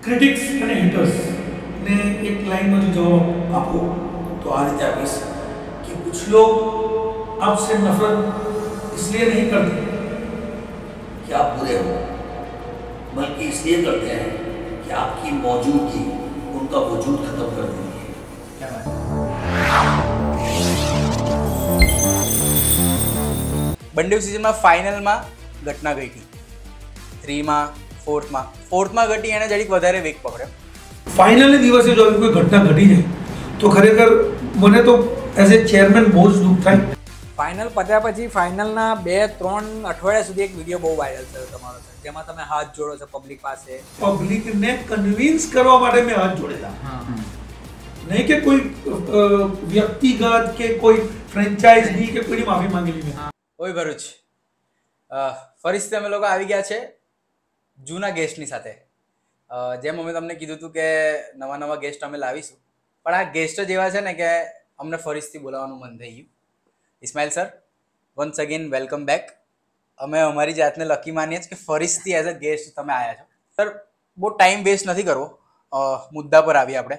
Critics અને હેટર્स ने एक लाइन में जो जवाब आपको तो आ रीते आपीस कि कुछ लोग आपसे नफरत इसलिए नहीं करते कि आप बुरे हो, बल्कि इसलिए करते हैं कि आपकी मौजूदगी उनका वजूद खत्म कर देती है। क्या बात બંને સિઝનમાં ફાઇનલમાં ઘટના ઘટી, 3માં 4થમાં ઘટી, એને જરીક વધારે વેગ પકડ્યો। ફાઇનલના દિવસે જો કોઈ ઘટના ઘટી જાય તો ખરેખર મને તો એઝ એ ચેરમેન બહુ જ દુઃખ થાય। ફાઇનલ પત્યા પછી ફાઇનલના 2-3 અઠવાડિયા સુધી એક વિડીયો બહુ વાયરલ થયો તમારો, જેમાં તમે હાથ જોડો છો પબ્લિક પાસે। પબ્લિકને કન્વિન્સ કરવા માટે મેં હાથ જોડેલા, નહીં કે કોઈ વ્યક્તિગત કે કોઈ ફ્રેન્ચાઇઝની કે કોઈની માફી માંગેલી મેં। ઓય ભરૂચ, ફરીથી અમે લોકો આવી ગયા છે જૂના ગેસ્ટની સાથે। જેમ અમે તમને કીધું હતું કે નવા ગેસ્ટ અમે લાવીશું, પણ આ ગેસ્ટ જ એવા છે ને કે અમને ફરીથી બોલાવવાનું મન થઈ ગયું। Ismail sir, once again welcome back. અમે અમારી જાતને લકી માનીએ છીએ કે ફરીથી એઝ અ ગેસ્ટ તમે આવ્યા છો। સર, બહુ ટાઈમ વેસ્ટ નથી કરવો, મુદ્દા પર આવીએ આપણે।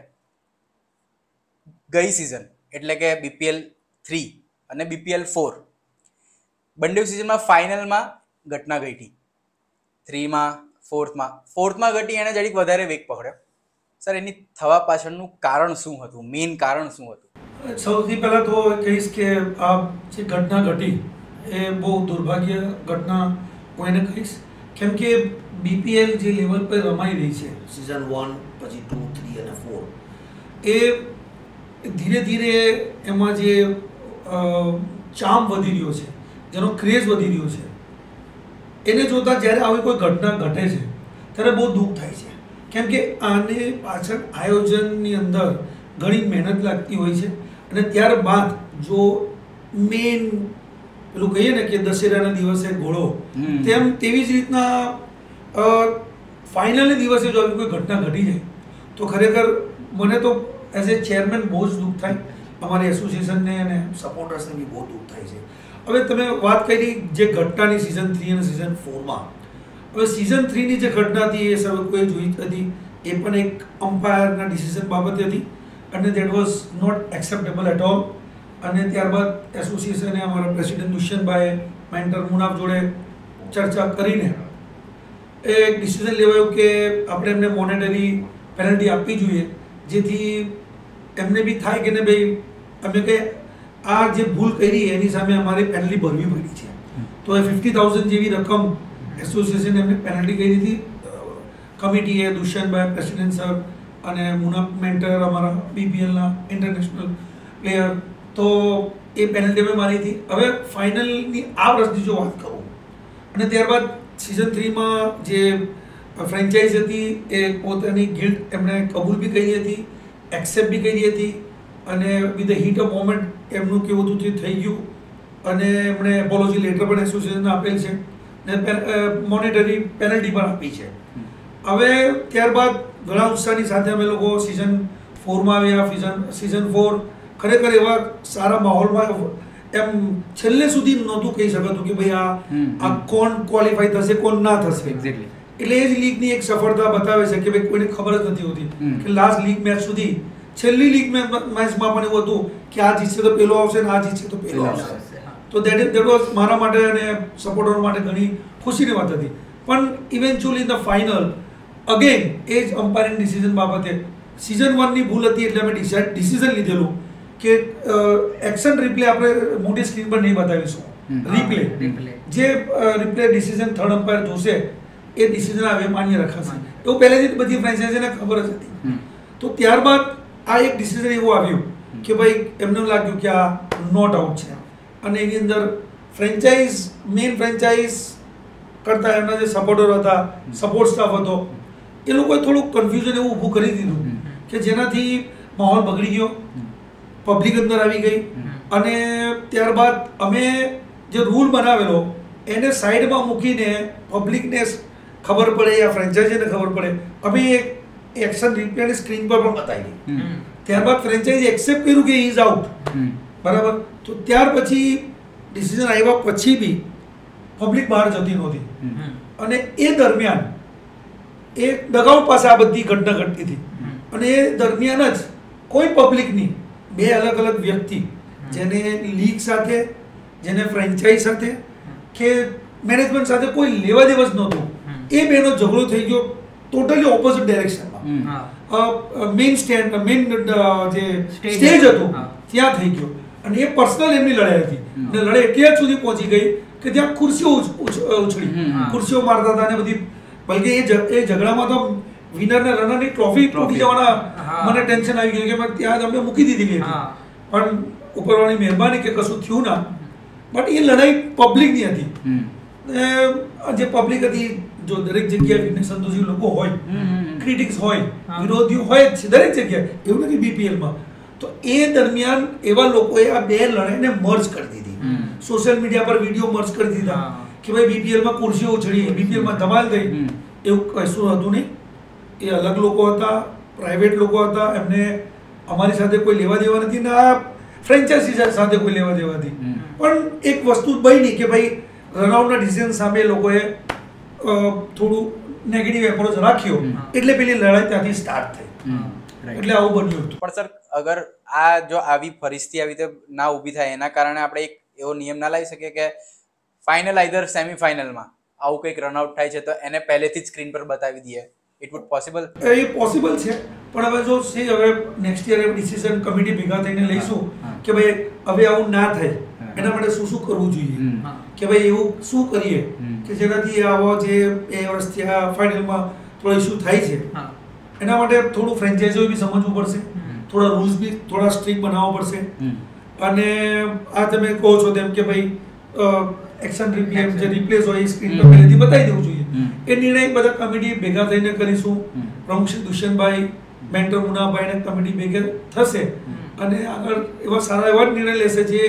ગઈ સિઝન એટલે કે BPL 3 અને BPL 4 બંને સિઝનમાં ફાઇનલમાં ઘટના ઘટી, 3માં 4થમાં ઘટી, એને જરીક વધારે વેગ પકડ્યો। સર, એની થવા પાછળનું કારણ શું હતું, મેઇન કારણ શું હતું? સૌથી પહેલાં તો કહીશ કે આ જે ઘટના ઘટી એ બહુ દુર્ભાગ્ય ઘટના કોઈને કહીશ, કેમ કે BPL જે લેવલ પર રમાઈ રહી છે સિઝન 1 પછી 2, 3 અને 4, એ ધીરે ધીરે એમાં જે ચામ વધી રહ્યો છે, જેનો ક્રેઝ વધી રહ્યો છે, એને જોતાં જ્યારે આવી કોઈ ઘટના ઘટે છે ત્યારે બહુ દુઃખ થાય છે, કેમ કે આને પાછળ આયોજનની અંદર ઘણી મહેનત લાગતી હોય છે। અને ત્યારબાદ જો મેઇન પેલું કહીએ ને કે દશેરાના દિવસે ઘોડો, તેવી જ રીતના ફાઇનલના દિવસે જો આવી કોઈ ઘટના ઘટી જાય તો ખરેખર મને તો એઝ એ ચેરમેન બહુ જ દુઃખ થાય, અમારી એસોસિએશનને અને સપોર્ટર્સને બી બહુ દુઃખ થાય છે। હવે તમે વાત કરી જે ઘટનાની સિઝન 3 અને સિઝન 4માં, હવે સિઝન 3ની જે ઘટના હતી એ સર્વ કોઈ જોઈ હતી, એ પણ એક અમ્પાયરના ડિસિઝન બાબતે હતી અને that was not acceptable at all. અને ત્યારબાદ એસોસિએશને અમારા પ્રેસિડેન્ટ દુષ્યંતભાઈ મેન્ટર મુનાફ જોડે ચર્ચા કરીને એક ડિસિઝન લેવાયું કે આપણે એમને મોનેટરી પેનલ્ટી આપવી જોઈએ, જેથી એમને બી થાય કે ને ભાઈ અમે કે આ જે ભૂલ કરી એની સામે અમારે પેનલ્ટી ભરવી પડી છે, તો એ 50,000 જેવી રકમ એસોસિએશને એમને પેનલ્ટી કરી હતી। કમિટીએ દુષ્યંતભાઈ પ્રેસિડેન્ટ સર અને મુનાફ મેન્ટર અમારા BPLના ઇન્ટરનેશનલ પ્લેયર, તો એ પેનલ્ટી અમે મારી હતી। હવે ફાઇનલની આ વર્ષની જો વાત કરું અને ત્યારબાદ સિઝન 3માં જે ફ્રેન્ચાઇઝ હતી એ પોતાની ગિલ્ટ એમણે કબૂલ બી કરી હતી, એક્સેપ્ટ બી કરી હતી, અને with the heat of moment એમનું કેવું હતું તે થઈ ગયું અને એમણે એપોલોજી લેટર પણ એસોસિએશનને આપેલ છે ને મોનેટરી પેનલ્ટી પણ આપી છે। હવે ત્યારબાદ ઘણા ઉત્સાહની સાથે અમે લોકો સિઝન 4માં આવ્યા। સિઝન 4 ખરેખર એવા સારા માહોલમાં એમ છેલ્લે સુધી નહોતું કહી શકાતું કે ભાઈ આ કોણ ક્વોલિફાય થશે કોણ ના થશે, એક્ઝેક્ટલી। એટલે એ જ લીગની એક સફળતા બતાવે છે કે ભાઈ કોઈને ખબર જ નથી હોતી કે લાસ્ટ લીગ મેચ સુધી, છેલ્લી લીગ મેચમાં પણ એવું હતું કે આ જીતશે તો પેલો આવશે ને આ જીતશે તો પેલો આવશે। તો દેટ વોઝ મારા માટે અને સપોર્ટરો માટે ઘણી ખુશીની વાત હતી। પણ eventually in the final again એ જ અમ્પાયરિંગ ડિસિઝન બાબતે સિઝન 1ની ભૂલ હતી, એટલે અમે ડિસિઝન લીધેલું કે એક્શન રિપ્લે આપણે મોટી સ્ક્રીન પર નહીં બતાવીશું, રિપ્લે જે રિપ્લે ડિસિઝન થર્ડ અમ્પાયર જોશે એ ડિસિઝન હવે માન્ય રખાશે, એવું પહેલેથી બધી ફ્રેન્ચાઇઝીને ખબર જ હતી। તો ત્યારબાદ આ એક ડિસિઝન એવું આવ્યું કે ભાઈ એમને લાગ્યું કે આ નોટ આઉટ છે, અને એની અંદર મેઇન ફ્રેન્ચાઇઝ કરતાં એમના જે સપોર્ટર હતા, સપોર્ટ સ્ટાફ હતો, એ લોકોએ થોડુંક કન્ફ્યુઝન એવું ઊભું કરી દીધું કે જેનાથી માહોલ બગડી ગયો, પબ્લિક અંદર આવી ગઈ, અને ત્યારબાદ અમે જે રૂલ બનાવેલો એને સાઈડમાં મૂકીને પબ્લિકને ખબર પડે યા ફ્રેન્ચાઇઝીને ખબર પડે અમે એક એક્શન રિપ્લે સ્ક્રીન પર પણ બતાવી। ત્યારબાદ ફ્રેન્ચાઇઝી એક્સેપ્ટ કર્યું કે ઇઝ આઉટ, બરાબર। તો ત્યાર પછી ડિસિઝન આવ્યા પછી બી પબ્લિક બહાર જતી નહોતી, અને એ દરમિયાન એ ડગઆઉટ પાસે આ બધી ઘટના ઘટતી હતી અને એ દરમિયાન જ કોઈ પબ્લિકની બે અલગ અલગ વ્યક્તિ જેને લીગ સાથે જેને ફ્રેન્ચાઇઝ સાથે કે મેનેજમેન્ટ સાથે કોઈ લેવા દેવા જ નહોતું એ બેનો ઝઘડો થઈ ગયો ટોટલી ઓપોઝિટ ડાયરેક્શનમાં મેઇન જે સ્ટેજ હતું ત્યાં થઈ ગયો અને એ પર્સનલ એમની લડાઈ હતી અને લડાઈ એટલી હદ સુધી પહોંચી ગઈ કે ત્યાં ખુરશીઓ ઉછળી ખુરશીઓ મારતા હતા અને બધી બલકે એ ઝઘડામાં તો વિનર ને રનરની ટ્રોફી તૂટી જવાના મને ટેન્શન આવી ગયું કે મેં ત્યાં અમે મૂકી દીધી હતી પણ ઉપરવાળાની મહેરબાની કે કશું થયું ના બટ એ લડાઈ પબ્લિકની હતી જે પબ્લિક હતી જો દરેક જગ્યાએ વિનય સંતોષી લોકો હોય ક્રિટિક્સ હોય વિરોધીઓ હોય જ છે દરેક જગ્યાએ એવું નથી બીપીએલમાં તો એ દરમિયાન એવા લોકોએ આ બે લડાઈને મર્જ કરી દીધી સોશિયલ મીડિયા પર વિડીયો મર્જ કરી દીધા કે ભાઈ બીપીએલમાં ખુરશીઓ ઉછળી બીપીએલમાં ધમાલ થઈ એવું કશું હતું નહીં એ અલગ લોકો હતા પ્રાઇવેટ લોકો હતા એમને અમારી સાથે કોઈ લેવા દેવા નથી ને આ ફ્રેન્ચાઇઝી સાથે કોઈ લેવા દેવા નથી પણ એક વસ્તુ બની કે ભાઈ રનઆઉટના ડિસિઝન સામે લોકોએ થોડું નેગેટિવ એપ્રોચ રાખ્યો એટલે પેલી લડાઈ ત્યાંથી સ્ટાર્ટ થઈ એટલે આવું બન્યું હતું પણ સર અગર આ જો આવી પરિસ્થિતિ આવી રીતે ના ઊભી થાય એના કારણે આપણે એક એવો નિયમ ના લાવી શકીએ કે ફાઇનલ આઈધર સેમીફાઇનલમાં આવું કંઈક રનઆઉટ થાય છે તો એને પહેલેથી જ સ્ક્રીન પર બતાવી દઈએ it would possible A possible છે પણ હવે જો હવે નેક્સ્ટ યર ડિસિઝન કમિટી ભેગા થઈને લઈશું કે ભાઈ હવે આવું ના થાય એના માટે શું શું કરવું જોઈએ કે ભાઈ એવું શું કરીએ કે જેનાથી આવો જે 2 વર્ષથી આ ફાઇનલમાં થોડો ઇસ્યુ થાય છે એના માટે થોડું ફ્રેન્ચાઇઝીઓ બી સમજવું પડશે થોડા રૂલ્સ બી થોડા સ્ટ્રિક્ટ બનાવવા પડશે અને આ તમે કહો છો તેમ કે ભાઈ એક્શન રિપ્લેસ હોય એ સ્ક્રીન પર પહેલેથી બતાવી દેવું જોઈએ એ નિર્ણય બધા કમિટી ભેગા થઈને કરીશું પ્રમુખ શ્રી દુષ્યંતભાઈ મેન્ટર મુનાભાઈ કમિટી ભેગા થશે અને આગળ એવા સારા એવા નિર્ણય લેશે જે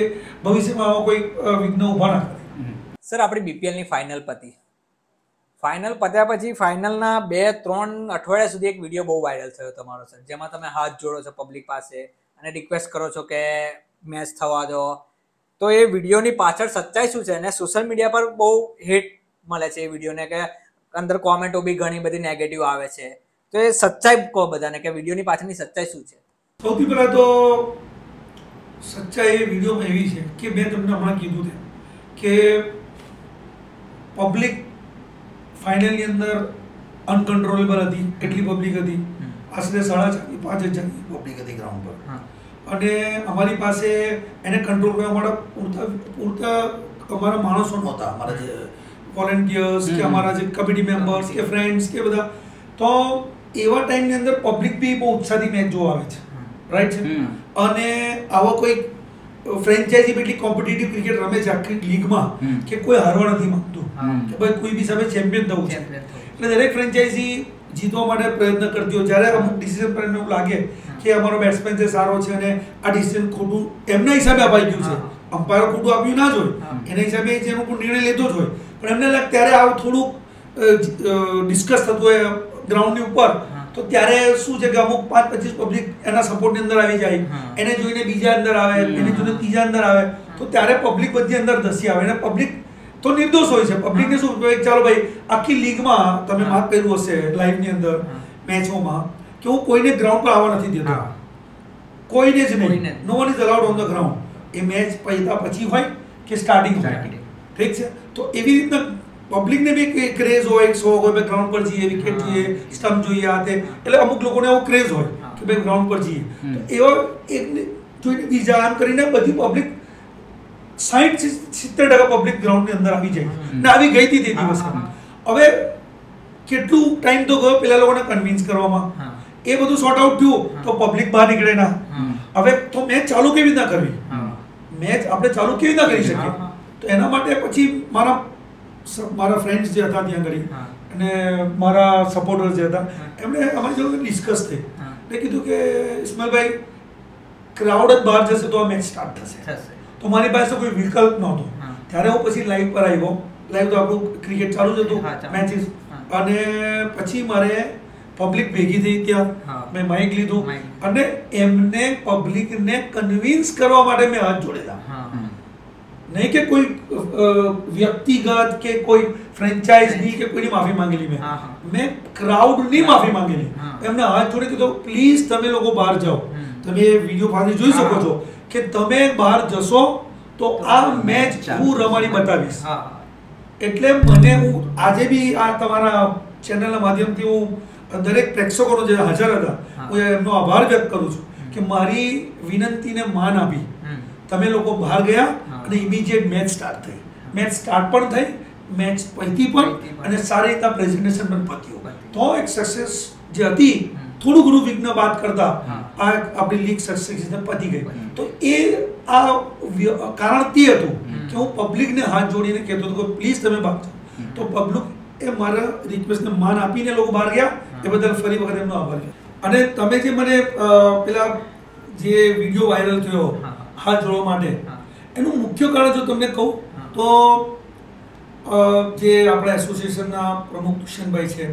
ભવિષ્યમાં આવા કોઈ વિઘ્ન ઊભા ના કરે સર આપણી બીપીએલની ફાઇનલ પતી ફાઇનલ પત્યા પછી ફાઇનલના 2-3 અઠવાડિયા સુધી એક વિડીયો બહુ વાયરલ થયો તમારો સર જેમાં તમે હાથ જોડો છો પબ્લિક પાસે અને રિક્વેસ્ટ કરો છો કે મેચ થવા દો તો એ વિડીયોની પાછળ સચ્ચાઈ શું છે અને સોશિયલ મીડિયા પર બહુ હિટ મળે છે એ વિડીયોને કે અંદર કોમેન્ટો બી ઘણી બધી નેગેટિવ આવે છે તો એ સચ્ચાઈ કહો બધાને કે વિડીયોની પાછળની સચ્ચાઈ શું છે સૌથી પહેલા તો સચ્ચાઈ એ વિડીયોમાં એવી છે કે મેં તમને હમણાં કીધું કે પબ્લિક ફાઇનલની અંદર અનકન્ટ્રોલેબલ હતી કેટલી પબ્લિક હતી આશરે 4.5 હજારની પબ્લિક હતી ગ્રાઉન્ડ પર અને અમારી પાસે એને કંટ્રોલ કરવા માટે પૂરતા અમારા માણસો નહોતા અમારા જે વોલેન્ટિયર્સ કે અમારા જે કમિટી મેમ્બર્સ કે ફ્રેન્ડ્સ કે બધા તો એવા ટાઈમની અંદર પબ્લિક બી બહુ ઉત્સાહથી મેચ જોવા આવે છે રાઈટ છે અને આવા કોઈ ફ્રેન્ચાઇઝી એટલી કોમ્પિટિટિવ ક્રિકેટ રમે છે આખી લીગમાં કે કોઈ હારવા નથી માંગતું કે ભાઈ કોઈ બી સામે ચેમ્પિયન થવું છે એટલે દરેક ફ્રેન્ચાઇઝી જીતવા માટે પ્રયત્ન કરતી હોય જ્યારે અમુક ડિસિઝન પર એવું લાગે કે અમારો બેટ્સમેન છે સારો છે અને આ ડિસિઝન ખોટું એમના હિસાબે અપાઈ ગયું છે અમ્પાયર ખોટું આપ્યું ના જ હોય એના હિસાબે જેનો કોઈ નિર્ણય લેતો જ હોય પણ એમને લાગે ત્યારે આવું થોડુંક ડિસ્કસ થતું હોય ગ્રાઉન્ડની ઉપર તો ત્યારે શું છે કે અમુક 5-25 પબ્લિક એના સપોર્ટની અંદર આવી જાય એને જોઈને બીજા અંદર આવે એને જોઈને ત્રીજા અંદર આવે તો ત્યારે પબ્લિક બધી અંદર ધસી આવે અને પબ્લિક તો નિર્દોષ હોય છે પબ્લિકને શું ચાલો ભાઈ આખી લીગમાં તમે માર્ક કર્યું હશે લાઈવની અંદર મેચોમાં કે હું કોઈને ગ્રાઉન્ડ પર આવવા નથી દેતો કોઈને જ નહીં no one is allowed on the ground એ મેચ પછી હોય કે સ્ટાર્ટિંગ હોય ઠીક છે તો એવી રીતના પબ્લિકને બી ક્રેઝ હોય શોખ હોય ભાઈ ગ્રાઉન્ડ પર જઈએ વિકેટ જોઈએ સ્ટમ્પ જોઈએ આ તે એટલે અમુક લોકોને એવો ક્રેઝ હોય કે ભાઈ ગ્રાઉન્ડ પર જઈએ તો એવો એક જોઈને બીજા આમ કરીને બધી પબ્લિક 60-70% પબ્લિક ગ્રાઉન્ડની અંદર આવી જાય ને આવી ગઈ હતી તે દિવસ હવે કેટલું ટાઈમ તો ગયો પેલા લોકોને કન્વિન્સ કરવામાં એ બધું સોર્ટ આઉટ થયું તો પબ્લિક બહાર નીકળે ના હવે તો મેચ ચાલુ કેવી રીતના કરવી મેચ આપણે ચાલુ કેવી રીતના કરી શકીએ તો એના માટે પછી મારા ફ્રેન્ડ્સ જે હતા ત્યાં આગળ અને મારા સપોર્ટર્સ જે હતા એમણે અમારી જોડે ડિસ્કસ થઈ મેં કીધું કે ઇસ્માઇલભાઈ ક્રાઉડ જ બહાર જશે તો આ મેચ સ્ટાર્ટ થશે તો મારી પાસે કોઈ વિકલ્પ નહોતો ત્યારે હું પછી લાઈવ પર આવ્યો લાઈવ તો આપણું ક્રિકેટ ચાલુ જ હતું મેચીસ અને પછી મારે પબ્લિક ભેગી થઈ ત્યાં મેં માઇક લીધું અને એમને પબ્લિકને કન્વિન્સ કરવા માટે મેં હાથ જોડેલા નહીં કે કોઈ વ્યક્તિગત કે કોઈ ફ્રેન્ચાઇઝની કે કોઈની માફી માંગેલી મેં ક્રાઉડની માફી માંગેલી. એમને હાથ જોડી કીધું પ્લીઝ તમે લોકો બહાર જાઓ. તમે એ વિડીયો પાસે જોઈ શકો છો કે તમે બહાર જશો તો આ મેચ હું રમાડી બતાવીશ. એટલે મને હું આજે બી આ તમારા ચેનલના માધ્યમથી હું દરેક પ્રેક્ષકોનો જે હાજર હતા હું એમનો આભાર વ્યક્ત કરું છું કે મારી વિનંતીને માન આપી તમે લોકો બહાર ગયા અને ઇમિડિયેટ મેચ સ્ટાર્ટ થઈ. મેચ સ્ટાર્ટ પણ થઈ, મેચ પતી પણ અને સારી રીતના પ્રેઝન્ટેશન પણ પત્યું. તો એક સક્સેસ જે હતી થોડું ઘણું વિઘ્ન બાદ કરતા આ આપણી લીગ સક્સેસ પતી ગઈ. તો એ આ કારણ તે હતું કે હું પબ્લિકને હાથ જોડીને કહેતો હતો કે પ્લીઝ તમે બહાર જાઓ. તો પબ્લિક એ મારા રિક્વેસ્ટને માન આપીને લોકો બહાર ગયા. એ બદલ ફરી વખત એમનો આભાર. અને તમે જે મને પેલા જે વિડીયો વાયરલ થયો હાથ જોડવા માટે એનું મુખ્ય કારણ જો તમને કહું તો જે આપણા એસોસિએશનના પ્રમુખ દુષ્યંતભાઈ છે,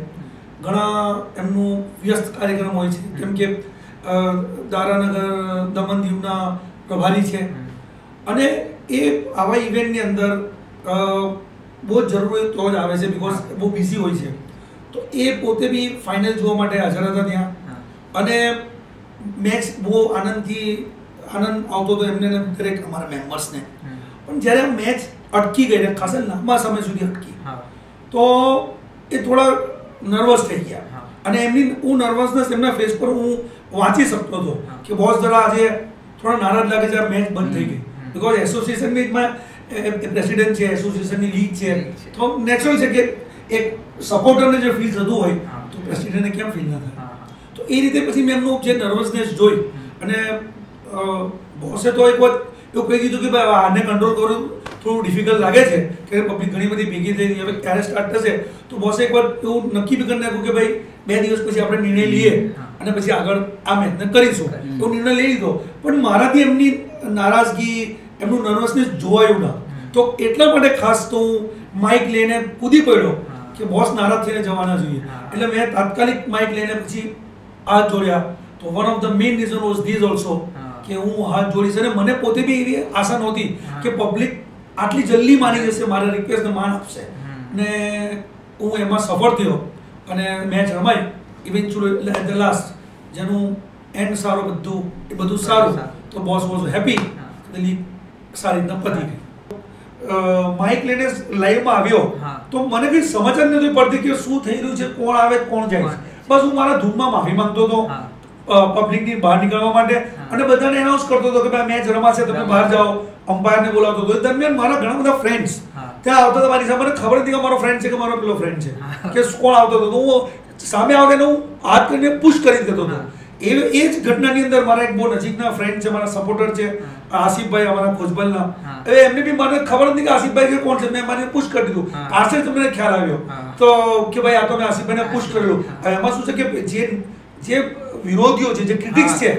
ઘણા એમનું વ્યસ્ત કાર્યક્રમ હોય છે, કેમ કે દારાનગર દમણ દીવના પ્રભારી છે અને એ આવા ઇવેન્ટની અંદર બહુ જ જરૂર હોય તો જ આવે છે બિકોઝ બહુ બિઝી હોય છે. તો એ પોતે બી ફાઇનલ જોવા માટે હાજર હતા ત્યાં અને મેચ બહુ આનંદ આવતો હતો એમને દરેક અમારા મેમ્બર્સને. પણ જ્યારે મેચ અટકી ગઈ ને ખાસ લાંબા સમય સુધી અટકી તો એ થોડા નર્વસ થઈ ગયા અને એમની હું નર્વસનેસ એમના ફેસ પર હું વાંચી શકતો હતો કે બોસ જરા આજે થોડા નારાજ લાગે છે, આ મેચ બંધ થઈ ગઈ. બિકોઝ એસોસિએશનની પ્રેસિડેન્ટ છે, એસોસિએશનની લીગ છે, તો નેચરલ છે કે એક સપોર્ટરને જે ફીલ થતું હોય તો પ્રેસિડેન્ટને કેમ ફીલ ના થાય. તો એ રીતે પછી મેં એમનું જે નર્વસનેસ જોઈ અને બોસે તો એક વખત એવું કહી દીધું કે ભાઈ આને કંટ્રોલ કરવું થોડું ડિફિકલ્ટ લાગે છે કે પબ્લિક ઘણી બધી ભેગી થઈ હવે ક્યારે સ્ટાર્ટ થશે. તો બોસે એક વાર એવું નક્કી કરી નાખ્યું કે ભાઈ 2 દિવસ પછી આપણે નિર્ણય લઈએ અને પછી આગળ આ મેચને કરીશું. તો નિર્ણય લઈ લીધો. પણ મારાથી એમની નારાજગી, એમનું નર્વસનેસ જોવાયું ના. તો એટલા માટે ખાસ તો હું માઇક લઈને કૂદી પડ્યો કે બોસ નારાજ થઈને જવાના જોઈએ. એટલે મેં તાત્કાલિક માઇક લઈને પછી હાથ જોડ્યા. તો one of the main reason was this also કે હું હાથ જોડીશ અને મને પોતે બી એવી આશા નહોતી કે પબ્લિક આટલી જલ્દી માની જશે, મારા રિક્વેસ્ટને માન આપશે. ને હું એમાં સફળ થયો અને મેચ રમાઈ ઇવેન્ચ્યુઅલી એટ ધ લાસ્ટ જેનું એન્ડ સારો બધું સારું. તો બોસ વોઝ હેપી. લીગ સારી રીતના પતી ગઈ. માઇક લઈને લાઈવમાં આવ્યો તો મને કંઈ સમજ જ નથી પડતી કે શું થઈ રહ્યું છે, કોણ આવે કોણ જાય. બસ હું મારા ધૂનમાં માફી માંગતો હતો પબ્લિકની બહાર નીકળવા માટે અને બધાને એનાઉન્સ કરતો હતો કે ભાઈ મેચ રમાશે તમે બહાર જાઓ. અમ્પાયરને બોલાવતો હતો. એ દરમિયાન મારા ઘણા બધા ફ્રેન્ડ્સ ત્યાં આવતા હતા મારી સામે. મને ખબર નથી કે મારો ફ્રેન્ડ છે કે મારો પેલો ફ્રેન્ડ છે કે કોણ આવતો હતો. તો હું સામે આવે ને હું હાથ કરીને પુશ કરી દેતો હતો. એ જ ઘટનાની અંદર મારા એક બહુ નજીકના ફ્રેન્ડ છે, મારા સપોર્ટર છે આસિફભાઈ, અમારા ખોજબલના. હવે એમને બી મને ખબર નથી કે આસિફભાઈ કે કોણ છે. મેં મને પુશ કરી દીધું. પાછળ તમને ખ્યાલ આવ્યો તો કે ભાઈ આ તો મેં આસિફભાઈને પુશ કરેલું. એમાં શું છે કે જે વિરોધીઓ છે, જે ક્રિટિક્સ છે,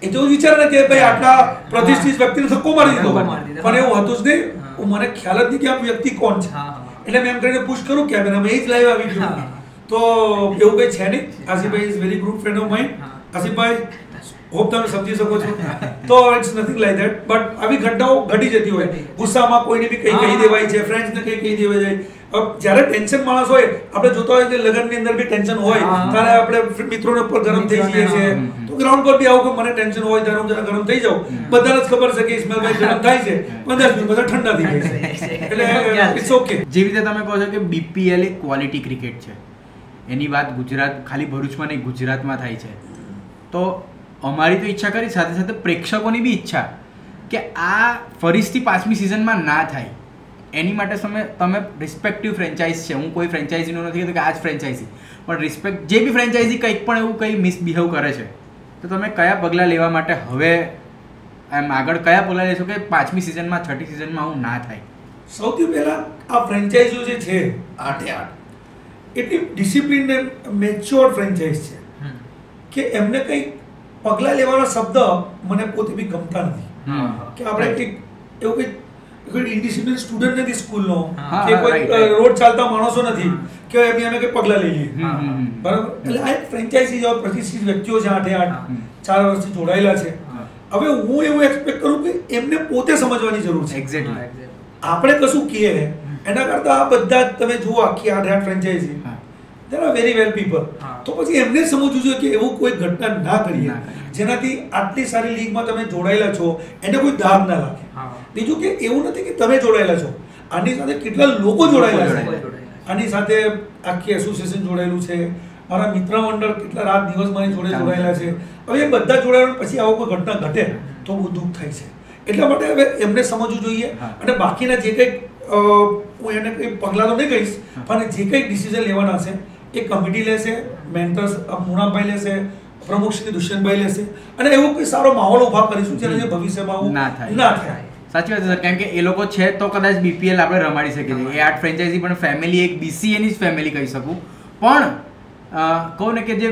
એ તો વિચારે કે ભાઈ આટલા પ્રતિષ્ઠિત વ્યક્તિને ધક્કો મારી દીધો. પણ એવું હતું જ નહીં. મને ખ્યાલ જ નહીં કે આ વ્યક્તિ કોણ છે. એટલે મેં એમ કરીને પુશ કરું કેમેરામાં એ જ લાઈવ આવી ગયું. તો એવું કંઈ છે નહીં. આસિફભાઈ is very good friend of mine. આસિફભાઈ હોપ તમે સમજી શકો છો. તો it's nothing like that. But આવી ઘટનાઓ ઘટી જતી હોય. ગુસ્સામાં કોઈને બી કંઈ કહી દેવાય છે, ફ્રેન્ડ્સને કંઈ કહી દેવાય જાય. જ્યારે ટેન્શન માણસ હોય, આપણે જોતા હોય કે લગ્નની અંદર બી ટેન્શન હોય ત્યારે આપણે મિત્રોને ઉપર ગરમ થઈ જઈએ છીએ. તો ગ્રાઉન્ડ પર બી આવું કે મને ટેન્શન હોય ત્યારે હું જરા ગરમ થઈ જાઉં. બધાને જ ખબર છે કે ઇસ્માઇલભાઈ ગરમ થાય છે, 15 મિનિટ પછી ઠંડા થઈ જાય છે. એટલે ઇટ્સ ઓકે. જે રીતે તમે કહો છો કે BPL એક ક્વોલિટી ક્રિકેટ છે, એની વાત ગુજરાત ખાલી ભરૂચમાં નહીં ગુજરાતમાં થાય છે. તો અમારી તો ઈચ્છા કરી, સાથે સાથે પ્રેક્ષકોની બી ઈચ્છા કે આ ફરીથી 5મી સિઝનમાં ના થાય. એની માટે તમે રિસ્પેક્ટિવ ફ્રેન્ચાઇઝ છે, હું કોઈ ફ્રેન્ચાઇઝીનું નથી કહેતો કે આ જ ફ્રેન્ચાઇઝી, પણ રિસ્પેક્ટ જે બી ફ્રેન્ચાઇઝી કંઈક પણ એવું કંઈ મિસબિહેવ કરે છે તો તમે કયા પગલાં લેવા માટે હવે એમ આગળ કયા પગલાં લેશો કે 5મી સિઝનમાં 6ઠી સિઝનમાં આવું ના થાય? સૌથી પહેલાં આ ફ્રેન્ચાઇઝીઓ જે છે 8 એટલી ડિસિપ્લિન ને મેચ્યોર ફ્રેન્ચાઇઝ છે કે એમને કંઈ પગલાં લેવાનો શબ્દ મને પોતે બી ગમતા નથી. કે આપણે કંઈક એવું કંઈક કોઈ ઇન્ડિસિપ્લિન સ્ટુડન્ટ નથી સ્કૂલનો કે કોઈ રોડ ચાલતા માણસો નથી કે એમની અમે કંઈ પગલાં લઈ લઈએ. બરાબર. એટલે આ એક ફ્રેન્ચાઇઝી જેવા પ્રતિષ્ઠિત વ્યક્તિઓ છે 8 4 વર્ષથી જોડાયેલા છે. હવે હું એવું એક્સપેક્ટ કરું કે એમને પોતે સમજવાની જરૂર છે. એક્ઝેક્ટલી. આપણે કશું કહીએ એના કરતાં આ બધા જ તમે જુઓ આખી 8 franchisee there are very well people. તો પછી એમને સમજવું જોઈએ કે એવું કોઈ ઘટના ના કરીએ જેનાથી આટલી સારી લીગમાં તમે જોડાયેલા છો એને કોઈ દાગ ના લાગે. બીજું કે એવું નથી કે તમે જોડાયેલા છો, આની સાથે કેટલા લોકો જોડાયેલા છે, આની સાથે આખી એસોસિએશન જોડાયેલું છે, મારા મિત્ર મંડળ કેટલા રાત દિવસ મારી જોડે જોડાયેલા છે. હવે એ બધા જોડાયેલા પછી આવો કોઈ ઘટના ઘટે તો બહુ દુઃખ થાય છે. એટલા માટે હવે એમને સમજવું જોઈએ અને બાકીના જે કંઈક હું એને કંઈ પગલાં તો નહીં કહીશ પણ જે કંઈક ડિસિઝન લેવાના છે એ કમિટી લેશે, મેન્ટર્સ મુનાભાઈ લેશે, પ્રમુખ શ્રી દુષ્યંતભાઈ લેશે અને એવો કોઈ સારો માહોલ ઊભા કરીશું જેને ભવિષ્યમાં આવું ના થાય. સાચી વાત છે સર, કેમ કે એ લોકો છે તો કદાચ BPL આપણે રમાડી શકીએ છીએ. એ 8 ફ્રેન્ચાઇઝી પણ ફેમિલી એક BCA ની જ ફેમિલી કહી શકું. પણ કહું ને કે જે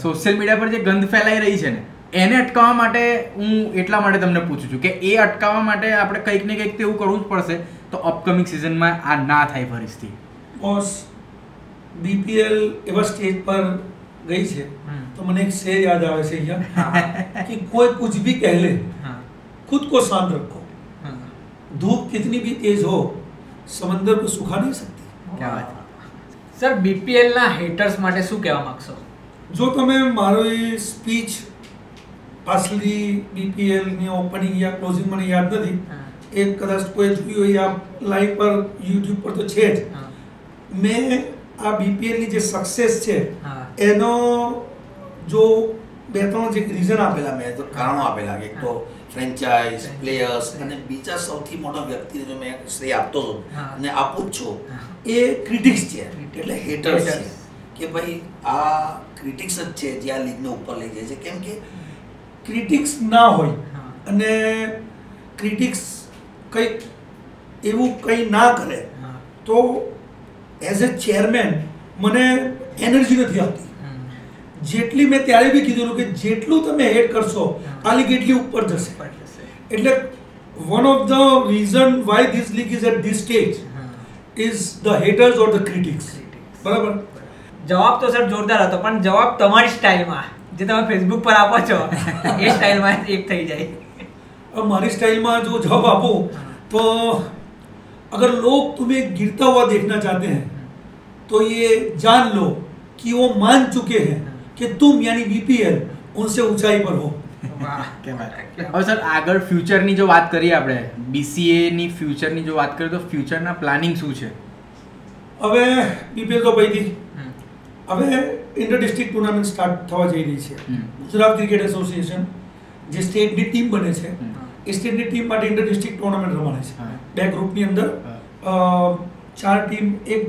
સોશિયલ મીડિયા પર જે ગંધ ફેલાઈ રહી છે ને એને અટકાવવા માટે હું એટલા માટે તમને પૂછું છું કે એ અટકાવવા માટે આપણે કંઈક ને કંઈક તો એવું કરવું જ પડશે તો અપકમિંગ સિઝનમાં આ ના થાય પરિસ્થિતિ. બોસ BPL એવા સ્ટેજ પર ગઈ છે તો મને એક શેર યાદ આવે છે અહીંયા कि कोई कुछ भी कह ले खुद को शांत रखो, धूप कितनी भी तेज हो समंदर को सुखा नहीं सकती. क्या बात સર, BPL ના હેટર્સ માટે શું કહેવા માંગશો? જો તમે મારી સ્પીચ પાછલી BPL ની ઓપનિંગ યા ક્લોઝિંગ મને યાદ નથી, એ કદાચ કોઈ જોઈ હોય આ લાઈવ પર YouTube પર તો છે જ. મેં આ BPL ની જે સક્સેસ છે એનો જો 2-3 જે રીઝન આપેલા, મેં તો કારણો આપેલા. એક તો ફ્રેન્ચાઇઝ, પ્લેયર્સ અને બીજા સૌથી મોટા વ્યક્તિને જો મેં શ્રેય આપતો હતો અને આપું જ છું એ ક્રિટિક્સ છે, એટલે હેટર્સ છે કે ભાઈ આ ક્રિટિક્સ જ છે જે આ લીગને ઉપર લઈ જાય છે. કેમ કે ક્રિટિક્સ ના હોય અને ક્રિટિક્સ કંઈક એવું કંઈ ના કરે તો એઝ એ ચેરમેન મને એનર્જી નથી આવતી. જેટલી મેં ત્યારે બી કીધેલું કે જેટલું તમે હેટ કરશો આ લીગ એટલી ઉપર જશે. એટલે one of the reason why this league is at this stage is the haters or the critics. બરાબર. જવાબ તો સર જોરદાર હતો, પણ જવાબ તમારી સ્ટાઇલમાં જે તમે ફેસબુક પર આપો છો એ સ્ટાઇલમાં એક થઈ જાય. મારી સ્ટાइल जो जवाब आपो तो अगर लोग तुम्हें गिरता हुआ देखना चाहते हैं तो ये जान लो कि वो मान चुके हैं कि तुम यानी BPL उनसे ऊंचाई पर हो. હવે સર આગળ ફ્યુચરની જો વાત કરીએ આપણે BCA ની ફ્યુચરની જો વાત કરીએ તો ફ્યુચરના પ્લાનિંગ શું છે? હવે BPL તો પૈકી હવે ઇન્ટર ડિસ્ટ્રિક્ટ ટુર્નામેન્ટ સ્ટાર્ટ થવા જઈ રહી છે. ગુજરાત ક્રિકેટ એસોસિએશન જે સ્ટેટની ટીમ બને છે એ સ્ટેટની ટીમ માટે ઇન્ટર ડિસ્ટ્રિક્ટ ટુર્નામેન્ટ રમાડે છે. 2 ગ્રુપની અંદર 4 ટીમ એક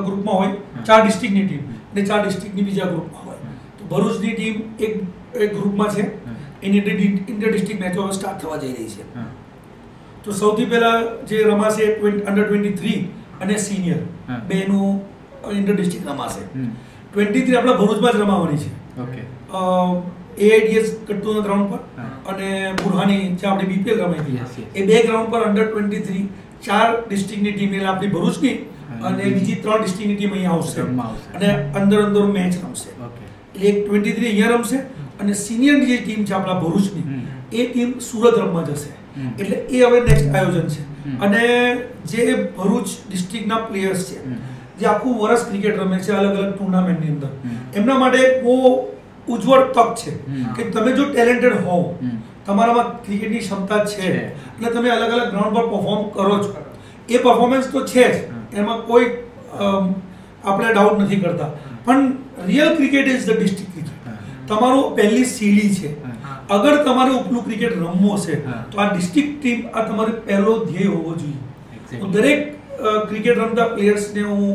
ગ્રુપમાં હોય, 4 ડિસ્ટ્રિક્ટની ટીમ અને 4 ડિસ્ટ્રિક્ટની બીજા ગ્રુપમાં હોય. તો ભરૂચની ટીમ એક ગ્રુપમાં છે, એની ઇન્ટર ડિસ્ટ્રિક્ટ મેચો સ્ટાર્ટ થવા જઈ રહી છે. તો સૌથી પહેલા જે રમાશે અંડર 23 અને સિનિયર બેનું ઇન્ટર ડિસ્ટ્રિક્ટ રમાશે. 23 આપણા ભરૂચમાં જ રમાવાની છે. ઓકે. AIDS કટ્ટુના ગ્રાઉન્ડ પર અને બુરહાની જે આપણે BPL રમાઈ હતી એ 2 ગ્રાઉન્ડ પર અંડર 23 4 ડિસ્ટ્રિક્ટની ટીમ એટલે આપણી ભરૂચની અને બીજી 3 ડિસ્ટ્રિક્ટની ટીમ અહીંયા આવશે અને અંદર મેચ રમશે. એટલે એક 23 અહીંયા રમશે અને સિનિયરની જે ટીમ છે આપણા ભરૂચની એ ટીમ સુરત રમવા જશે. એટલે એ હવે નેક્સ્ટ આયોજન છે. અને જે ભરૂચ ડિસ્ટ્રિક્ટના પ્લેયર્સ છે જે આખું વર્ષ ક્રિકેટ રમે છે અલગ અલગ ટુર્નામેન્ટની અંદર, એમના માટે બહુ ઉજ્જવળ તક છે કે તમે જો ટેલેન્ટેડ હોવ, તમારામાં ક્રિકેટની ક્ષમતા છે એટલે તમે અલગ અલગ ગ્રાઉન્ડ પર પરફોર્મ કરો છો. એ પરફોર્મન્સ તો છે જ, એમાં કોઈ આપણે ડાઉટ નથી કરતા. પણ real cricket is the district cricket. તમારું પહેલી સીડી છે. અગર તમારે ઉપલું ક્રિકેટ રમવું હશે તો આ ડિસ્ટ્રિક્ટ ટીમ આ તમારો પહેલો ધ્યેય હોવો જોઈએ. તો દરેક ક્રિકેટ રમતા પ્લેયર્સને હું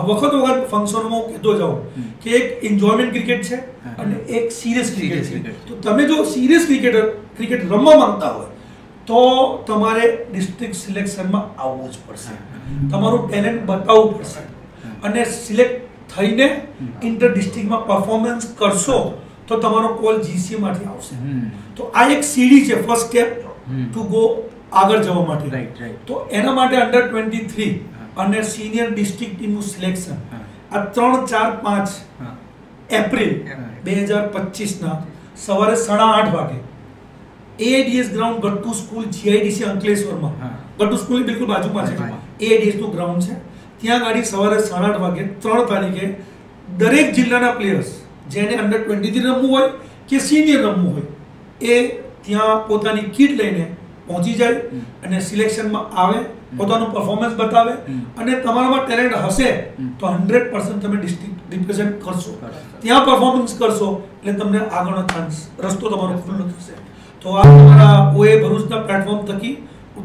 વખત ફંક્શનમાં કહેતો જાઉં કે એક એન્જોયમેન્ટ ક્રિકેટ છે અને એક સિરિયસ ક્રિકેટ છે. તો તમે જો સિરિયસ ક્રિકેટ રમવા માંગતા હોય તો તમારે ડિસ્ટ્રિક્ટ સિલેક્શનમાં આવવું જ પડશે, તમારું ટેલેન્ટ બતાવવું પડશે અને સિલેક્ટ થઈને ઇન્ટર ડિસ્ટ્રિક્ટમાં પરફોર્મન્સ કરશો તો તમારો કોલ GCA માંથી આવશે. તો આ એક સીડી છે, ફર્સ્ટ સ્ટેપ ટુ ગો આગળ જવા માટે. તો એના માટે અંડર 23 અને સિનિયર ડિસ્ટ્રિક્ટ ટીમનું સિલેક્શન આ 3, 4, 5 એપ્રિલ 2025ના સવારે 8:30 વાગે AIDS ground Gattu school GIDC અંકલેશ્વરમાં ગટ્ટુ સ્કૂલની બિલકુલ બાજુમાં છે, ADS નું ગ્રાઉન્ડ છે. ત્યાં ગાડી સવારે 8:30 વાગે 3 તારીખે દરેક જિલ્લાના પ્લેયર્સ જેને અંડર 23 રમવું હોય કે સિનિયર રમવું હોય એ ત્યાં પોતાની કીટ લઈને પહોંચી જાય અને સિલેક્શનમાં આવે, પોતાનું પરફોર્મન્સ બતાવે અને તમારામાં ટેલેન્ટ હશે તો 100% તમે ડિસ્ટ્રિક્ટ રિપ્રેઝન્ટ કરશો, ત્યાં પરફોર્મન્સ કરશો એટલે તમને આગળનો ચાન્સ રસ્તો તમારો ખુલ્લો થશે. તો આ તમારા OA ભરૂચના પ્લેટફોર્મ થકી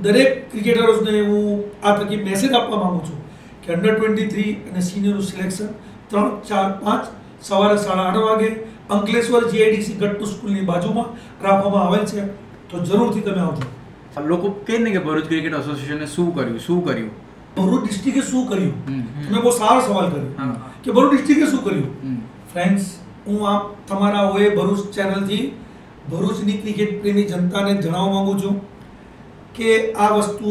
દરેક ક્રિકેટર્સને હું આ થકી મેસેજ આપવા માંગુ છું કે અંડર 23 અને સિનિયરનું સિલેક્શન 3, 4, 5 સવારે 8:30 વાગે અંકલેશ્વર GIDC ગટ્ટુ સ્કૂલની બાજુમાં રાખવામાં આવેલ છે. તો જરૂરથી તમે આવજો. લોકો કહે ને કે ભરૂચ ક્રિકેટ એસોસિએશને શું કર્યું ભરૂચ ડિસ્ટ્રિક્ટે શું કર્યું? તમે બહુ સારો સવાલ કર્યો કે ભરૂચ ડિસ્ટ્રિક્ટે શું કર્યું. ફ્રેન્ડ્સ, હું આ તમારા OA ભરૂચ ચેનલથી ભરૂચની ક્રિકેટ પ્રેમી જનતાને જણાવવા માંગુ છું કે આ વસ્તુ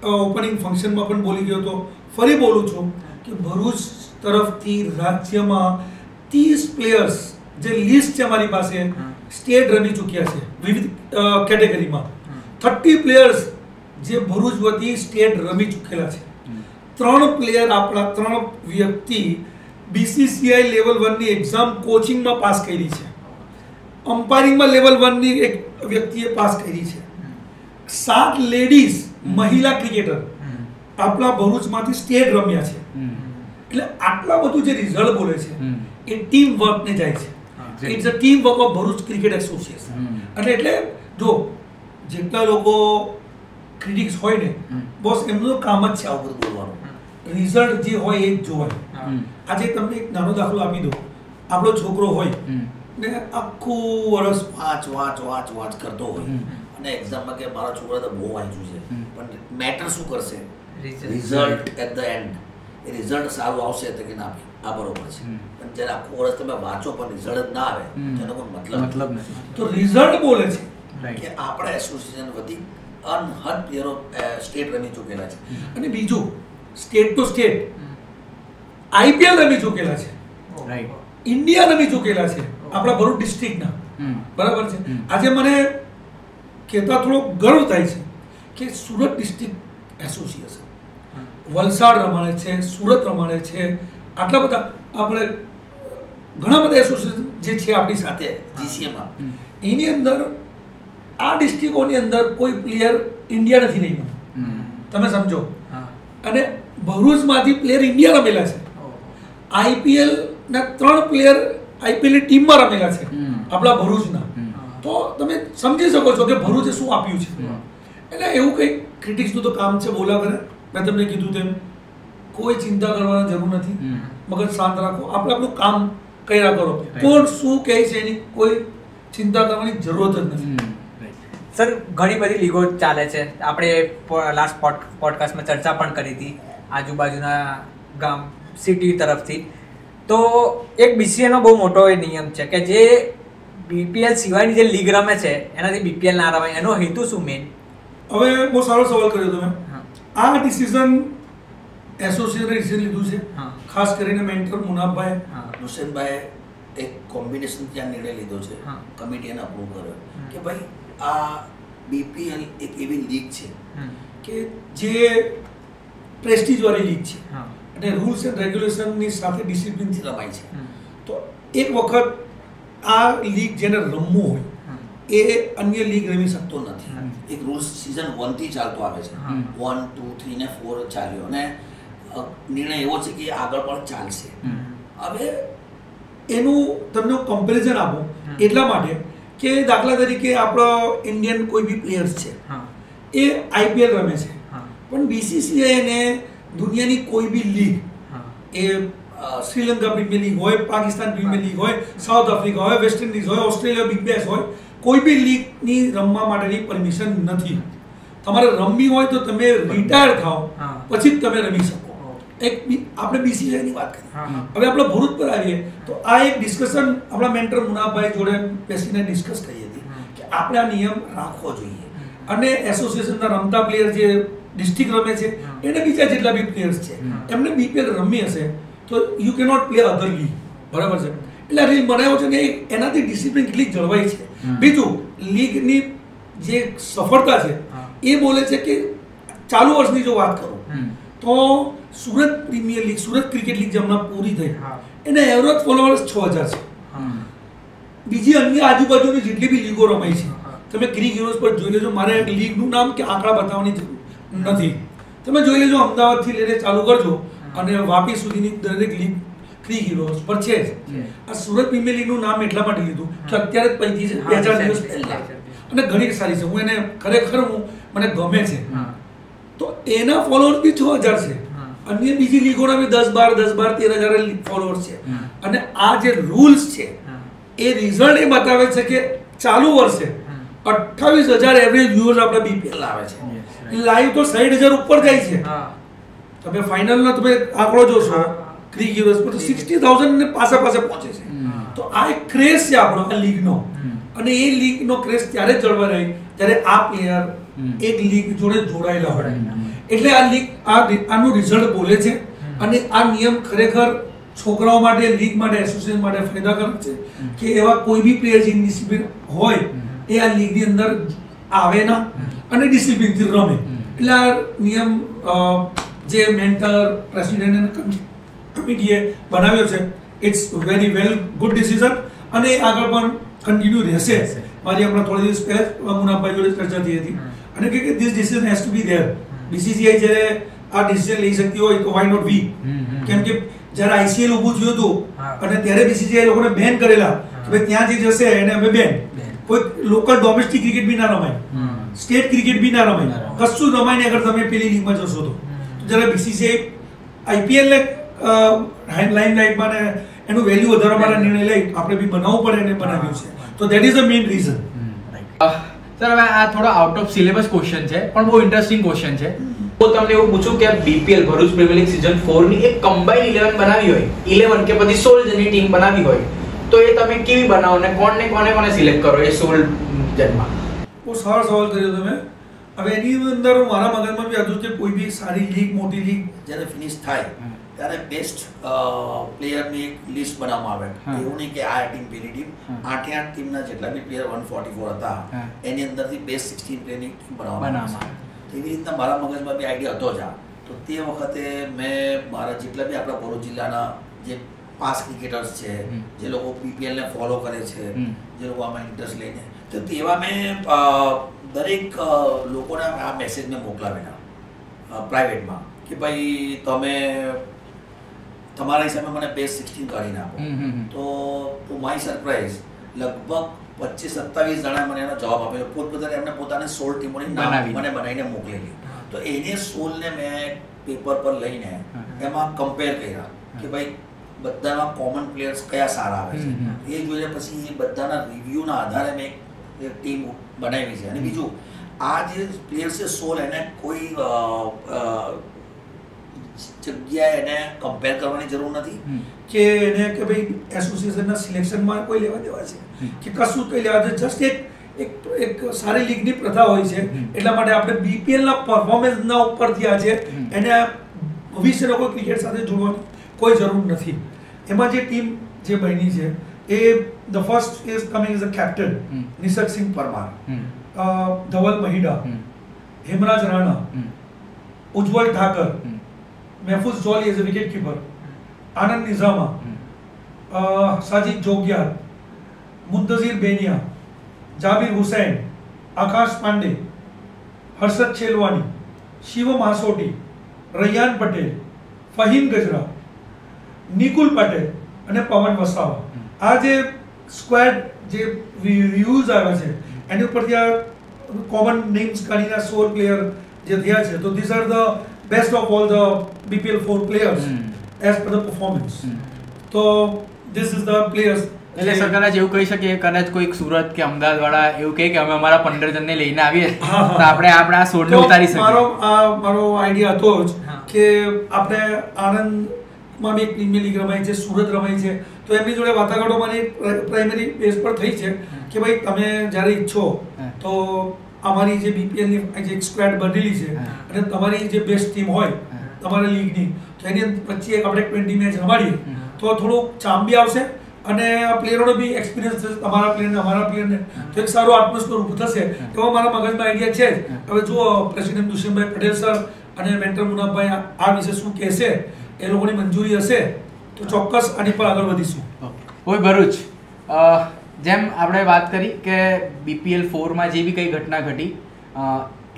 ઓપનિંગ ફંક્શનમાં પણ બોલી ગયો હતો, ફરી બોલું છું કે ભરૂચ તરફથી રાજ્યમાં 30 પ્લેયર્સ જે લિસ્ટ છે અમારી પાસે સ્ટેટ રમી ચૂક્યા છે વિવિધ કેટેગરીમાં. 30 પ્લેયર્સ જે ભરૂચ વતી સ્ટેટ રમી ચૂકેલા છે. 3 પ્લેયર આપણા 3 વ્યક્તિ BCCI લેવલ 1 ની એક્ઝામ કોચિંગમાં પાસ કરી છે. અમ્પાયરિંગમાં લેવલ 1 ની એક વ્યક્તિએ પાસ કરી છે. 7 લેડીઝ મહિલા ક્રિકેટર આપણા ભરૂચમાંથી સ્ટેટ રમ્યા છે. એટલે આટલા બધું જે રિઝલ્ટ બોલે છે એ ટીમ વર્કને જાય છે. It's a team work of Bharuch cricket association. એટલે જો જેટલા લોકો ક્રિટિક્સ હોય ને બોસ એમનું કામ જ છે આવું બધું બોલવાનું. રિઝલ્ટ જે હોય એ જ જોવાય. આજે તમને એક નાનો દાખલો આપી દો. આપણો છોકરો હોય ને આખું વર્ષ વાંચ કરતો હોય અને એક્ઝામમાં કે મારા છોકરા તો બહુ વાંચ્યું છે, પણ મેટર શું કરશે? Result at the end. એ રિઝલ્ટ સારું આવશે તો કે ના આ બરોબર છે, પણ જ્યારે આખું વર્ષ તમે વાંચો પણ રિઝલ્ટ ના આવે તેનો કોઈ મતલબ નથી. તો રિઝલ્ટ બોલે છે કે આપણા એસોસિએશન વતી અનહદ પ્લેયરો સ્ટેટ રમી ચૂકેલા છે. અને બીજું સ્ટેટ ટુ સ્ટેટ IPL રમી ચૂકેલા છે, રાઈટ, ઇન્ડિયા રમી ચૂકેલા છે આપણા ભરૂચ ડિસ્ટ્રિક્ટના. બરાબર છે. આજે મને કહેતા થોડો ગર્વ થાય છે કે સુરત ડિસ્ટ્રિક્ટ એસોસિએશન વલસાડ રમાડે છે, સુરત રમાડે છે, આટલા બધા આપણે ઘણા બધા એસોસિએશન જે છે આપણી સાથે GCMમાં, એની અંદર આ ડિસ્ટ્રિક્ટોની અંદર કોઈ પ્લેયર ઇન્ડિયા નથી નહીં. તમે સમજો. અને ભરૂચમાંથી પ્લેયર ઇન્ડિયા રમેલા છે. IPL ના 3 પ્લેયર IPL ની ટીમમાં રમેલા છે આપણા ભરૂચના. તો તમે સમજી શકો છો કે ભરૂચે શું આપ્યું છે. એટલે એવું કંઈક ક્રિટિક્સનું તો કામ છે બોલા કરે. મેં તમને કીધું તેમ કોઈ ચિંતા કરવાની જરૂર નથી. મગજ શાંત રાખો, આપણે આપણું કામ કર્યા કરો. કોણ શું કહે છે એની કોઈ ચિંતા કરવાની જરૂરત જ નથી. સર, ઘણી બધી લીગો ચાલે છે. આપણે લાસ્ટ પોડકાસ્ટમાં ચર્ચા પણ કરી હતી આજુબાજુના ગામ સિટી તરફથી. તો એક BCA નો બહુ મોટો નિયમ છે કે જે BPL સિવાયની જે લીગ રમે છે એનાથી BPL ના રમાય. એનો હેતુ શું મેઇન? હવે બહુ સારો સવાલ કર્યો તમે. આ ડિસિઝન એસોસિએશને ડિસિઝન લીધું છે. ખાસ કરીને મેન્ટર મુનાફભાઈ હુસેનભાઈએ એક કોમ્બિનેશન ત્યાં નિર્ણય લીધો છે, કમિટીને અપ્રૂવ કર્યો કે ભાઈ આ BPL એક એવી લીગ છે કે જે પ્રેસ્ટીજવાળી લીગ છે અને રૂલ્સ એન્ડ રેગ્યુલેશનની સાથે ડિસિપ્લિનથી રમાય છે. તો એક વખત આ લીગ જેને રમવું હોય એ અન્ય લીગ રમી શકતો નથી. એક રૂલ્સ સિઝન 1 થી ચાલતો આવે છે. 1, 2, 3 ને 4 ચાલ્યો અને નિર્ણય એવો છે કે આગળ પણ ચાલશે. હવે એનું તમને કમ્પેરિઝન આપું એટલા માટે કે દાખલા તરીકે આપણો ઇન્ડિયન કોઈ બી પ્લેયર્સ છે એ IPL રમે છે, પણ BCCI ને દુનિયાની કોઈ બી લીગ, એ શ્રીલંકા પ્રીમિયર લીગ હોય, પાકિસ્તાન પ્રીમિયર લીગ હોય, સાઉથ આફ્રિકા હોય, વેસ્ટ ઇન્ડિઝ હોય, ઓસ્ટ્રેલિયા બિગ બેશ હોય, કોઈ બી લીગની રમવા માટેની પરમિશન નથી. તમારે રમવી હોય તો તમે રિટાયર થાઓ પછી જ તમે રમી શકો. એક આપણે BCCI ની વાત કરીએ. હવે આપણે ભરૂચ પર આવીએ તો આ એક ડિસ્કશન આપણા મેન્ટર મુનાફભાઈ જોડે બેસીને ડિસ્કસ કરી હતી કે આપણે આ નિયમ રાખવો જોઈએ અને એસોસિએશનના રમતા પ્લેયર જે ડિસ્ટ્રિક્ટ રમે છે એને બીજા જેટલા બી પ્લેયર્સ છે એમને BPL રમી હશે તો you cannot play other league. બરાબર છે. એટલે રીલ બનાવ્યો છે ને એનાથી ડિસિપ્લિન કેટલી જળવાઈ છે. બીજું લીગની જે સફળતા છે એ બોલે છે કે ચાલુ વર્ષની જો વાત કરું તો Surat premier league, Surat cricket league જે હમણાં પૂરી થઈ, એને એવરેજ ફોલોઅર્સ 6000 છે. બીજી અન્ય આજુબાજુની જેટલી બી લીગો રમાઈ છે, તમે ક્રિક હિરોઝ પર જોઈ લેજો. મારે એક લીગનું નામ કે આંકડા બતાવવાની જરૂર નથી. તમે જોઈ લેજો, અમદાવાદથી લઈને ચાલુ કરજો અને વાપી સુધીની દરેક લીગ ક્રિક હિરોઝ પર છે જ. આ સુરત પ્રીમિયર લીગનું નામ એટલા માટે લીધું કે અત્યારે જ પૈકી છે 2-4 દિવસ પહેલા, અને ઘણી સારી છે. હું એને ખરેખર મને ગમે છે. તો એના ફોલોઅર્સ બી 6000 છે. અન્ય બીજી લીગોના બી 10-12, 13,000 ફોલોઅર્સ છે. અને આ જે રૂલ્સ છે એ રિઝલ્ટ એ બતાવે છે કે ચાલુ વર્ષે 28,000 એવરેજ વ્યુઅર્સ આપણા બીપીએલ આવે છે. લાઈવ તો 60,000 ઉપર જાય છે. તમે ફાઇનલનો તમે આંકડો જોશો ક્રિક હિરોઝ પર, 60,000 ને પાસે પહોંચે છે. તો આ એક ક્રેઝ છે આપણો આ લીગનો, અને એ લીગનો ક્રેઝ ત્યારે જળવાઈ રહે ત્યારે આ પ્લેયર એક લીગ જોડે જોડાયેલા હોય. એટલે આ લીગ આનું રિઝલ્ટ બોલે છે. અને આ નિયમ ખરેખર છોકરાઓ માટે, લીગ માટે, એસોસિએશન માટે ફાયદાકારક છે કે એવા કોઈ બી પ્લેયર જે ડિસિપ્લિન હોય એ આ લીગની અંદર આવે ના અને ડિસિપ્લિનથી રમે. એટલે આ નિયમ જે મેન્ટર, પ્રેસિડેન્ટ અને કમિટીએ બનાવ્યો છે, it's very well good decision, અને આગળ પણ કન્ટિન્યુ રહેશે. મારી હમણાં થોડા દિવસ પહેલા મુનાભાઈ જોડે ચર્ચા થઈ હતી અને કે this decision has to be there. BCCI જ્યારે આ ડિસિઝન લઈ શકતી હોય તો વાય નોટ વી? કેમ કે જ્યારે આઈસીએલ ઊભું થયું હતું અને ત્યારે બીસીસીઆઈ લોકોને બેન કરેલા કે ભાઈ ત્યાં જે જશે એને અમે બેન. કોઈ લોકલ ડોમેસ્ટિક ક્રિકેટ બી ના રમાય, સ્ટેટ ક્રિકેટ બી ના રમાય, કશું રમાય નહીં અગર તમે પેલી લીગમાં જશો તો. જ્યારે બીસીસીઆઈ આઈપીએલ ને લાઇમલાઇટમાં ને એનું વેલ્યુ વધારવા માટે નિર્ણય લઈ આપણે બી બનાવવું પડે એને બનાવ્યું છે. તો that is the main reason. Sir, હવે આ થોડો આઉટ ઓફ સિલેબસ ક્વેશ્ચન છે પણ બહુ ઇન્ટરેસ્ટિંગ ક્વેશ્ચન છે. તો તમને એવું પૂછું કે BPL Bharuch premier league season 4 ની એક કમ્બાઇન્ડ 11 બનાવી હોય, 11 કે પછી 16 જણની ટીમ બનાવી હોય, તો એ તમે કેવી બનાવો ને કોને સિલેક્ટ કરો એ 16 જણમાં? બહુ સારો સવાલ કર્યો તમે. હવે એની અંદર મારા મગજમાં બી હતું કે કોઈ બી સારી લીગ, મોટી લીગ જ્યારે ફિનિશ થાય ત્યારે બેસ્ટ પ્લેયરની એક લિસ્ટ બનાવવામાં આવે. એવું નહીં કે આ ટીમ પેલી ટીમ, 8 ટીમના જેટલા બી પ્લેયર 144 હતા એની અંદરથી બેસ્ટ 16 પ્લેયરની ટીમ બનાવવામાં આવે. એવી રીતના મારા મગજમાં બી આઈડિયા હતો જ. તો તે વખતે મેં મારા જેટલા બી આપણા ભરૂચ જિલ્લાના જે 5 ક્રિકેટર્સ છે, જે લોકો બીપીએલને ફોલો કરે છે, જે લોકો આમાં ઇન્ટરેસ્ટ લઈને, તો તેવા મેં દરેક લોકોને આ મેસેજ મેં મોકલાવેલા પ્રાઇવેટમાં કે ભાઈ તમે તમારા હિસાબે મને બેસ્ટ 16 કાઢીને આપો. તો ટુ માય સરપ્રાઈઝ લગભગ 25-27 જણા મને એનો જવાબ આપેલો. પોતપોતાને એમને પોતાને 16 ટીમોની નામ મને બનાવીને મોકલેલી. તો એને 16ને મેં પેપર પર લઈને એમાં કમ્પેર કર્યા કે ભાઈ બધાના કોમન પ્લેયર્સ કયા સારા આવે છે. એ જોઈને પછી એ બધાના રિવ્યૂના આધારે મેં એક ટીમ બનાવી છે. અને બીજું, આ જે પ્લેયર્સ છે 16 એને કોઈ જગ્યાએ એને કમ્પેર કરવાની જરૂર નથી કે એને કે ભાઈ એસોસિએશનના સિલેક્શનમાં કોઈ લેવા દેવા છે કે કશું કંઈ લેવા દે. જસ્ટ એક સારી લીગની પ્રથા હોય છે, એટલા માટે આપણે બીપીએલના પરફોર્મન્સના ઉપરથી આજે એને ભવિષ્યનો કોઈ ક્રિકેટ સાથે જોડવાની કોઈ જરૂર નથી. એમાં જે ટીમ જે બની છે એ the first is coming is the captain Nisargsinh Parmar, Dhaval Mahida, Hemraj Rana, Ujjwal Thakar, Mahfooz Jolly as a wicket keeper, Anand Nizama, Sajid Jogiyar, Muntazir Beniya, Jabir Hussain, आकाश पांडे, हर्षद छेलवानी, शिवम हासोटी, रैयान पटेल, फहीम गजरा, निकुल पटेल અને પવન વસાવા. આ જે સ્ક્વેડ જે રિવ્યુઝ આવ્યા છે એની ઉપરથી આ કોમન નેમ્સ કાઢીને 16 પ્લેયર જે થયા છે. તો this are the best of all the BPL 4 players as per the performance. So this is the players. એટલે સર કદાચ એવું કહી શકીએ, કદાચ કોઈક સુરત કે અમદાવાદ વાળા એવું કહે કે અમે અમારા 15 જણને લઈને આવીએ તો આપણે આપણા 16 ને ઉતારી શકીએ. મારો આઈડિયા હતો જ કે આપણે આણંદમાં બી પ્રીમિયર લીગ રમાય છે, સુરત રમાય છે, તો એમની જોડે વાટાઘાટો મારી પ્રાઇમરી બેઝ પર થઈ છે કે ભાઈ તમે જ્યારે ઈચ્છો તો અમારી જે બીપીએલની જે એક સ્ક્વેડ બનેલી છે અને તમારી જે બેસ્ટ ટીમ હોય તમારી લીગની, તો એની વચ્ચે આપણે 20 મેચ રમાડીએ તો થોડુંક ચામ બી આવશે અને આ પ્લેયરોને બી એક્સપિરિયન્સ થશે, તમારા પ્લેયરને અમારા પ્લેયરને, તો એક સારો આત્મસ્વર ઊભું થશે એવો મારા મગજમાં આઈડિયા છે જ. હવે જુઓ પ્રેસિડેન્ટ દુષ્યંતભાઈ પટેલ સર અને મેન્ટર મુનાભાઈ આ વિશે શું કહેશે, એ લોકોની મંજૂરી હશે તો ચોક્કસ આની પર આગળ વધીશું. ઓય ભરૂચ, જેમ આપણે વાત કરી કે BPL 4માં જે બી કંઈ ઘટના ઘટી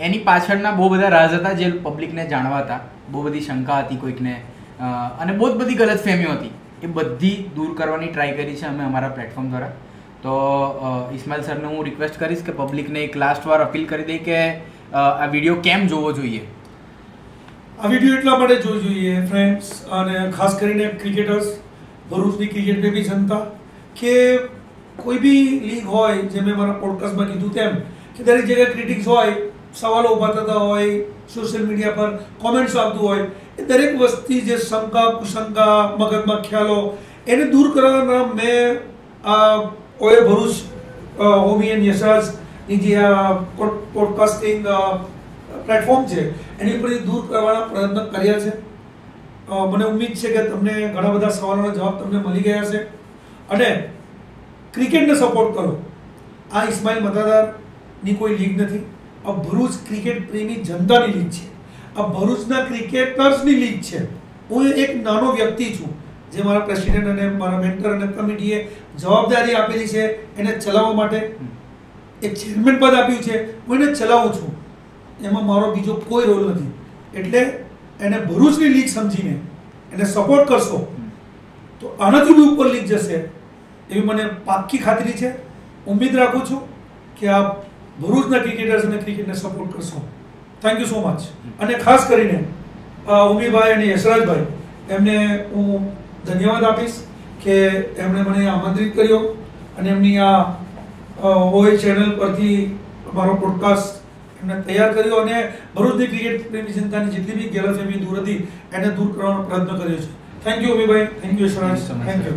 એની પાછળના બહુ બધા રાઝ હતા જે પબ્લિકને જાણવા હતા, બહુ બધી શંકા હતી કોઈકને, અને બહુ જ બધી ગલતફહેમીઓ હતી. એ બધી દૂર કરવાની ટ્રાય કરી છે અમે અમારા પ્લેટફોર્મ દ્વારા. તો ઇસ્માઇલ સરને હું રિક્વેસ્ટ કરીશ કે પબ્લિકને એક લાસ્ટ વાર અપીલ કરી દઈ કે આ વિડીયો કેમ જોવો જોઈએ. આ વિડીયો એટલા માટે જોવું જોઈએ ફ્રેન્ડ્સ, અને ખાસ કરીને ક્રિકેટર્સ, ભરૂચની ક્રિકેટ પ્રેમી જનતા, કે કોઈ બી લીગ હોય, જે મેં મારા પોડકાસ્ટમાં કીધું તેમ કે દરેક જગ્યાએ ક્રિટિક્સ હોય, સવાલો ઊભા થતા હોય, સોશિયલ મીડિયા પર કોમેન્ટ્સ આવતું હોય, એ દરેક વસ્તી જે શંકા કુશંકા મગજમાં ખ્યાલો એને દૂર કરવાના મેં આ ઓએ ભરૂચ હોમી એન્ડ યશરાજની જે આ પોડકાસ્ટિંગ પ્લેટફોર્મ છે એની ઉપર દૂર કરવાના પ્રયત્ન કર્યા છે. મને ઉમ્મીદ છે કે તમને ઘણા બધા સવાલોના જવાબ તમને મળી ગયા હશે. અને ક્રિકેટને સપોર્ટ કરો. આ ઇસ્માઇલ મતાદારની કોઈ લીગ નથી, આ ભરૂચ ક્રિકેટ પ્રેમી જનતાની લીગ છે, આ ભરૂચના ક્રિકેટર્સની લીગ છે. હું એક નાનો વ્યક્તિ છું જે મારા પ્રેસિડેન્ટ અને મારા મેન્ટર અને કમિટીએ જવાબદારી આપેલી છે એને ચલાવવા માટે, એક ચેરમેન પદ આપ્યું છે, હું એને ચલાવું છું, એમાં મારો બીજો કોઈ રોલ નથી. એટલે એને ભરૂચની લીગ સમજીને એને સપોર્ટ કરશો તો આનાથી બી ઉપર લીગ જશે એવી મને પાક્કી ખાતરી છે. ઉમ્મીદ રાખું છું કે આપ ભરૂચના ક્રિકેટર્સ અને ક્રિકેટને સપોર્ટ કરશો. Thank you so much. અને ખાસ કરીને ઉમીભાઈ અને યશરાજભાઈ, એમને હું ધન્યવાદ આપીશ કે એમણે મને આમંત્રિત કર્યો અને એમની આ ઓએ ચેનલ પરથી મારો પોડકાસ્ટ એમને તૈયાર કર્યો અને ભરૂચની ક્રિકેટ પ્રેમી જનતાની જેટલી બી ગેરફહેમી દૂર હતી એને દૂર કરવાનો પ્રયત્ન કર્યો છે. Thank you Umibhai, thank you Yashraj, thank you.